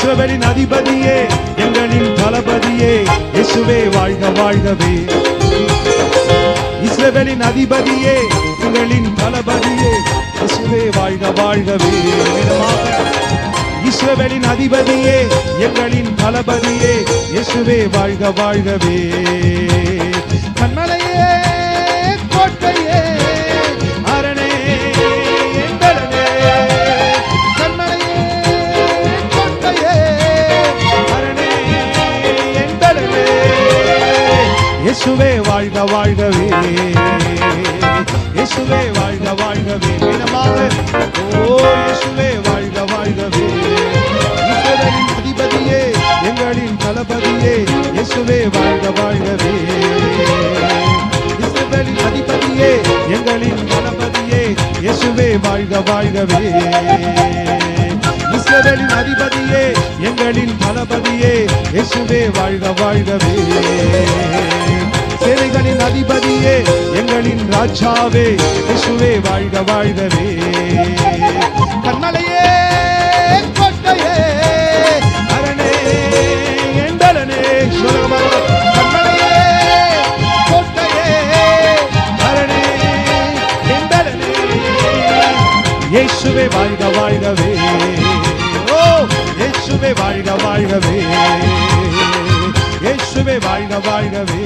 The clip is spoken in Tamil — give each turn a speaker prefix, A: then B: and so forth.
A: இஸ்ரவேலின் அதிபதியே, எங்களின் தளபதியே, இயேசுவே வாழ்க வாழ்கவே. இஸ்ரவேலின் அதிபதியே, எங்களின் தளபதியே, இயேசுவே வாழ்க வாழ்கவே. இஸ்ரவேலின் அதிபதியே, எங்களின் தளபதியே, இயேசுவே வாழ்க வாழ்கவே. கண்மலையே, கோட்டையே, அரணே, எங்களே. கண்மலையே, கோட்டையே, அரணே, எங்களே. இயேசுவே வாழ்க வாழ்கவே. இயேசுவே வாழ்க வாழ்கவே. மீனமாக ஓ இயேசுவே வாழ்க வாழ்கவே. இஸ்ரவேலின் அதிபதியே, எங்களின் தளபதியே, இயேசுவே வாழ்க வாழ்கவே. இஸ்ரவேலின் அதிபதியே, எங்களின் தளபதியே, இயேசுவே வாழ்க வாழ்கவே. இஸ்ரவேலின் அதிபதியே, எங்களின் தளபதியே, இயேசுவே வாழ்க வாழ்கவே. சேனைகளின் அதிபதியே, எங்களின் ராஜாவே, இயேசுவே வாழ்க வாழ்கவே. கண்மலையே, கோட்டையே, அரணே, எண்டலனே. கண்மலையே, கோட்டையே, அரணே, எண்டலனே. இயேசுவே வாழ்க வாழ்கவே. ஓ இயேசுவே வாழ்க வாழ்கவே. இயேசுவே வாழ்க வாழ்கவே.